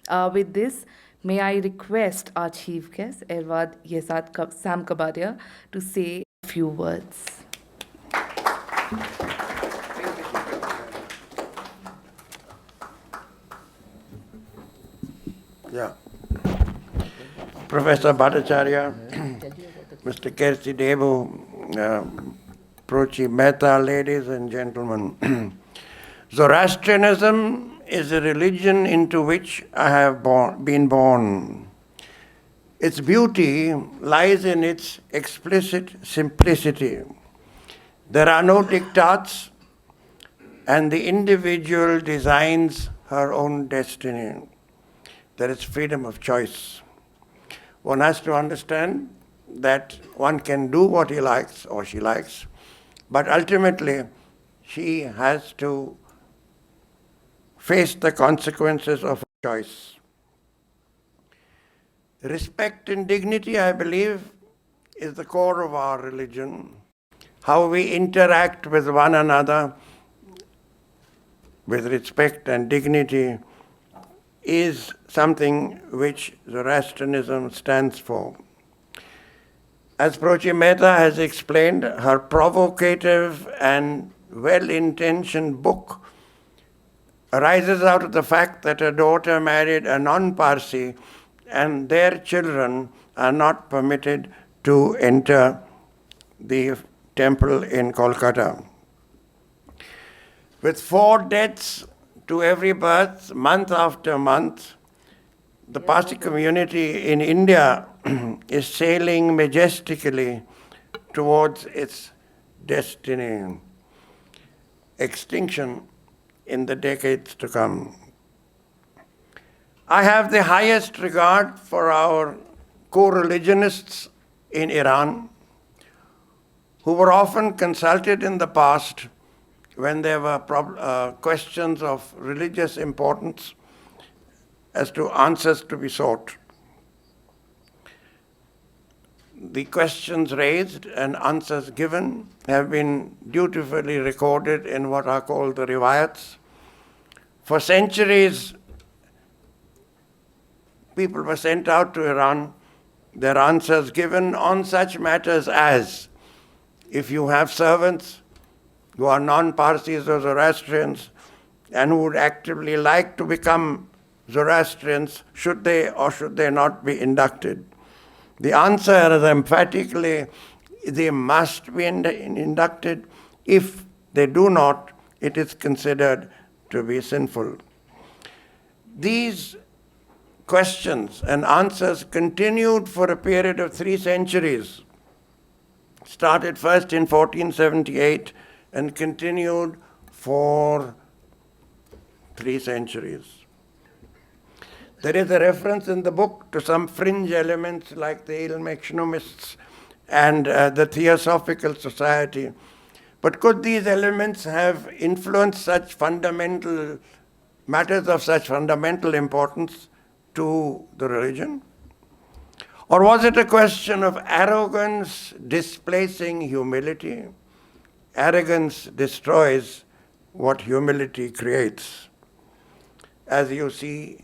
With this, may I request our chief guest, Erwad Sam Kapadia, to say a few words. Yeah. Professor Bhattacharya, Mr. Kersi Devu, Prochi Mehta, ladies and gentlemen. Zoroastrianism is a religion into which I have been born. Its beauty lies in its explicit simplicity. There are no diktats, and the individual designs her own destiny. There is freedom of choice. One has to understand that one can do what he likes or she likes, but ultimately she has to face the consequences of her choice. Respect and dignity, I believe, is the core of our religion. How we interact with one another with respect and dignity is something which Zoroastrianism stands for. As Prochi Mehta has explained, her provocative and well-intentioned book arises out of the fact that her daughter married a non-Parsi and their children are not permitted to enter the temple in Kolkata. With 4 deaths to every birth, month after month, the Parsi community in India is sailing majestically towards its destiny, extinction in the decades to come. I have the highest regard for our co-religionists in Iran, who were often consulted in the past when there were questions of religious importance as to answers to be sought. The questions raised and answers given have been dutifully recorded in what are called the riwayats. For centuries, people were sent out to Iran, their answers given on such matters as, if you have servants who are non-Parsis or Zoroastrians and who would actively like to become Zoroastrians, should they or should they not be inducted? The answer is emphatically, they must be inducted. If they do not, it is considered to be sinful. These questions and answers continued for a period of 3 centuries. Started first in 1478 and continued for 3 centuries. There is a reference in the book to some fringe elements like the Ilm-Economists and the Theosophical Society. But could these elements have influenced such fundamental matters of such fundamental importance to the religion? Or was it a question of arrogance displacing humility? Arrogance destroys what humility creates. As you see,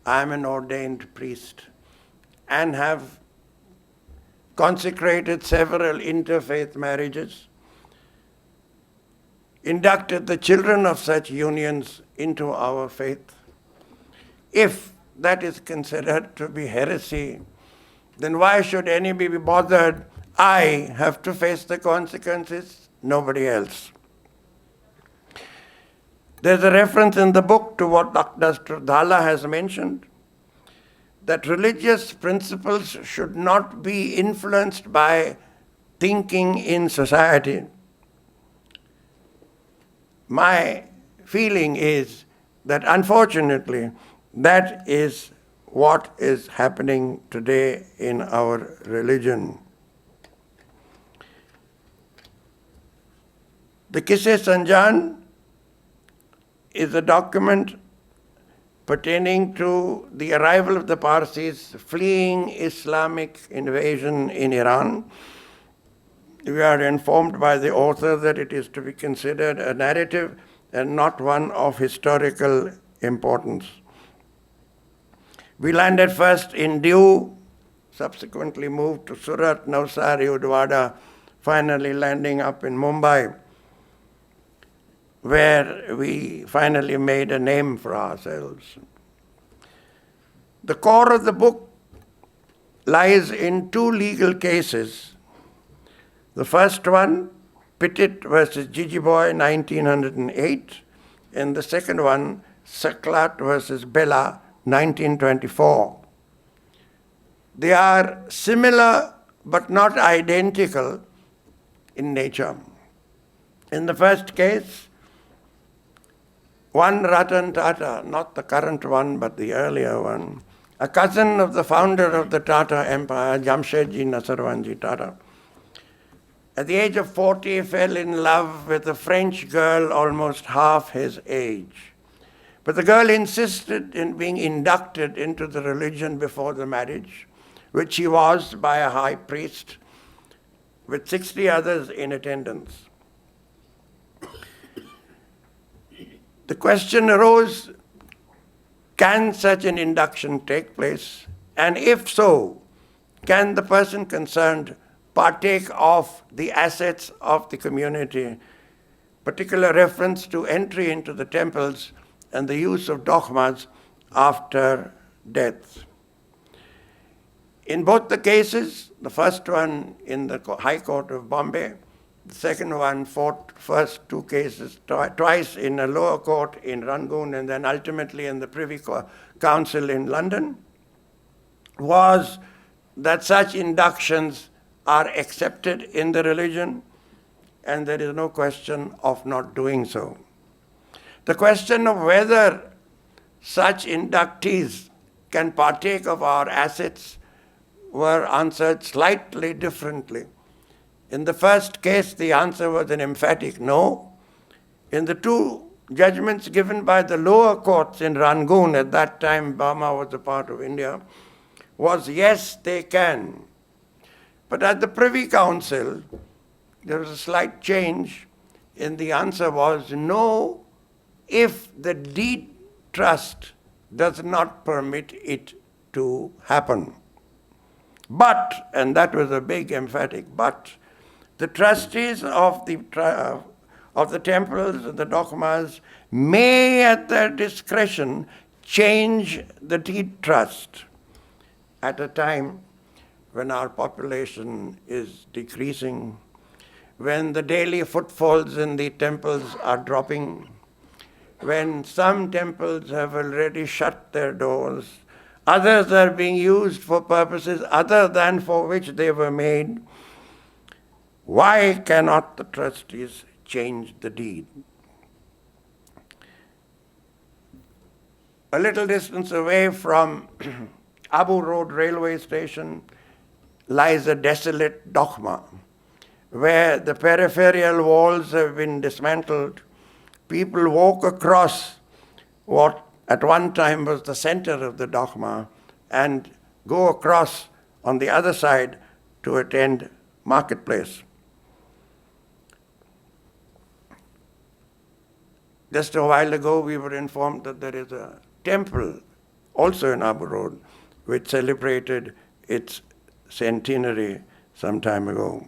I am an ordained priest and have consecrated several interfaith marriages, inducted the children of such unions into our faith. If that is considered to be heresy, then why should anybody be bothered? I have to face the consequences, nobody else. There's a reference in the book to what Dr. Dhalla has mentioned, that religious principles should not be influenced by thinking in society. My feeling is that unfortunately, that is what is happening today in our religion. The Kisse Sanjan is a document pertaining to the arrival of the Parsis fleeing Islamic invasion in Iran. We are informed by the author that it is to be considered a narrative and not one of historical importance. We landed first in Diu, subsequently moved to Surat, Navsari, Udwada, finally landing up in Mumbai, where we finally made a name for ourselves. The core of the book lies in two legal cases. The first one, Petit versus Jijiboy, 1908, and the second one, Saklat versus Bella, 1924. They are similar but not identical in nature. In the first case, one Ratan Tata, not the current one but the earlier one, a cousin of the founder of the Tata Empire, Jamshedji Nasarwanji Tata, at the age of 40 fell in love with a French girl almost half his age. But the girl insisted in being inducted into the religion before the marriage, which she was by a high priest with 60 others in attendance. The question arose, can such an induction take place? And if so, can the person concerned partake of the assets of the community, particular reference to entry into the temples and the use of dogmas after death? In both the cases, the first one in the High Court of Bombay, the second one fought first two cases, twice in a lower court in Rangoon and then ultimately in the Privy Council in London, was that such inductions are accepted in the religion and there is no question of not doing so. The question of whether such inductees can partake of our assets were answered slightly differently. In the first case, the answer was an emphatic no. In the two judgments given by the lower courts in Rangoon, at that time Burma was a part of India, was yes, they can. But at the Privy Council, there was a slight change, and the answer was no, if the deed trust does not permit it to happen. But, and that was a big emphatic but, the trustees of the temples and the dogmas may at their discretion change the deed trust at a time when our population is decreasing, when the daily footfalls in the temples are dropping, when some temples have already shut their doors, others are being used for purposes other than for which they were made. Why cannot the trustees change the deed? A little distance away from Abu Road railway station lies a desolate dogma where the peripheral walls have been dismantled. People walk across what at one time was the center of the dogma and go across on the other side to attend marketplace. Just a while ago, we were informed that there is a temple, also in Abu Road, which celebrated its centenary some time ago.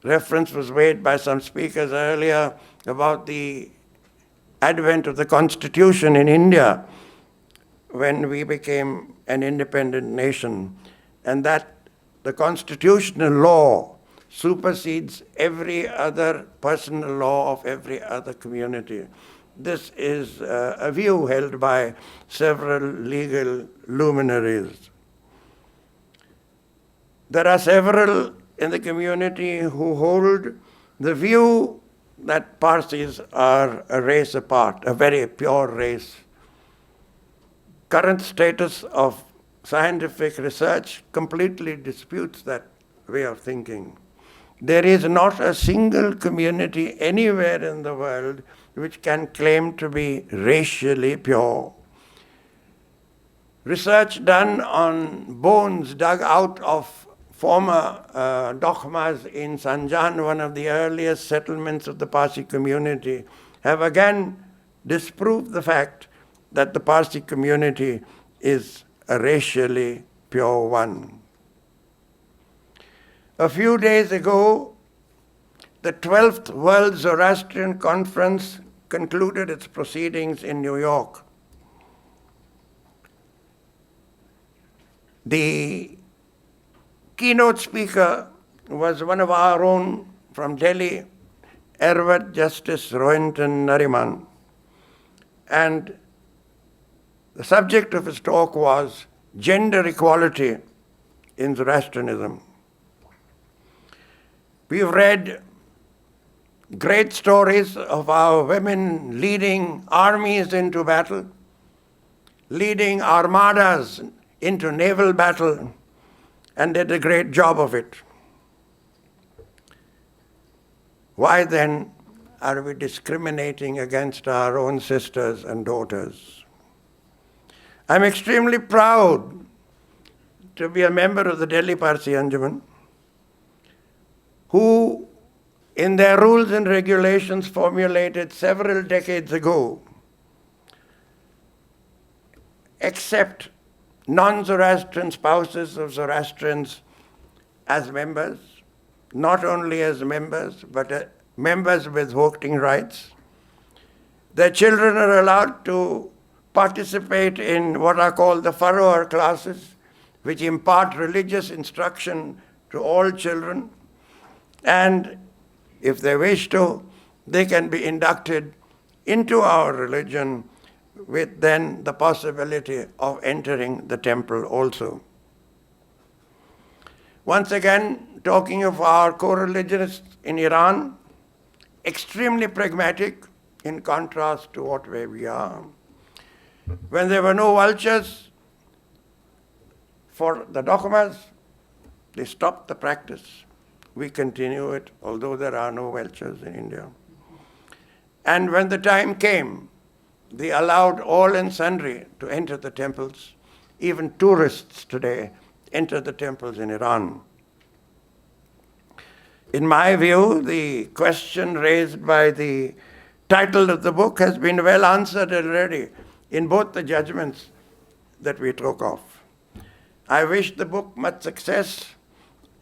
Reference was made by some speakers earlier about the advent of the Constitution in India when we became an independent nation, and that the constitutional law supersedes every other personal law of every other community. This is a view held by several legal luminaries. There are several in the community who hold the view that Parsis are a race apart, a very pure race. Current status of scientific research completely disputes that way of thinking. There is not a single community anywhere in the world which can claim to be racially pure. Research done on bones dug out of former dogmas in Sanjan, one of the earliest settlements of the Parsi community, have again disproved the fact that the Parsi community is a racially pure one. A few days ago, the 12th World Zoroastrian Conference concluded its proceedings in New York. The keynote speaker was one of our own from Delhi, Ervat Justice Rohinton Nariman. And the subject of his talk was gender equality in Zoroastrianism. We've read great stories of our women leading armies into battle, leading armadas into naval battle, and did a great job of it. Why then are we discriminating against our own sisters and daughters? I'm extremely proud to be a member of the Delhi Parsi Anjuman, who in their rules and regulations formulated several decades ago accept non-Zoroastrian spouses of Zoroastrians as members, not only as members, but members with voting rights. Their children are allowed to participate in what are called the Farrower classes, which impart religious instruction to all children. And if they wish to, they can be inducted into our religion with then the possibility of entering the temple also. Once again, talking of our co-religionists in Iran, extremely pragmatic in contrast to what way we are. When there were no vultures for the dogmas, they stopped the practice. We continue it, although there are no vultures in India. And when the time came, they allowed all and sundry to enter the temples. Even tourists today enter the temples in Iran. In my view, the question raised by the title of the book has been well answered already in both the judgments that we took off. I wish the book much success,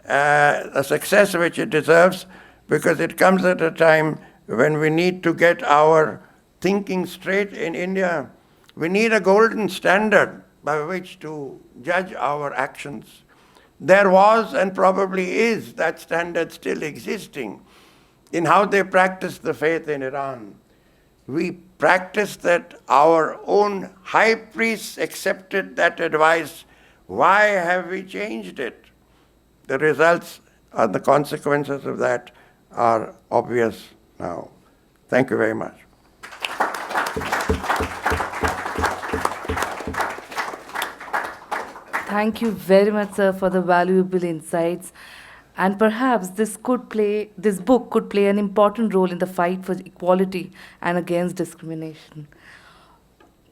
a success which it deserves, because it comes at a time when we need to get our thinking straight in India. We need a golden standard by which to judge our actions. There was and probably is that standard still existing in how they practice the faith in Iran. We practice that our own high priests accepted that advice. Why have we changed it? The results and the consequences of that are obvious now. Thank you very much. Thank you very much, sir, for the valuable insights. And perhaps this book could play an important role in the fight for equality and against discrimination.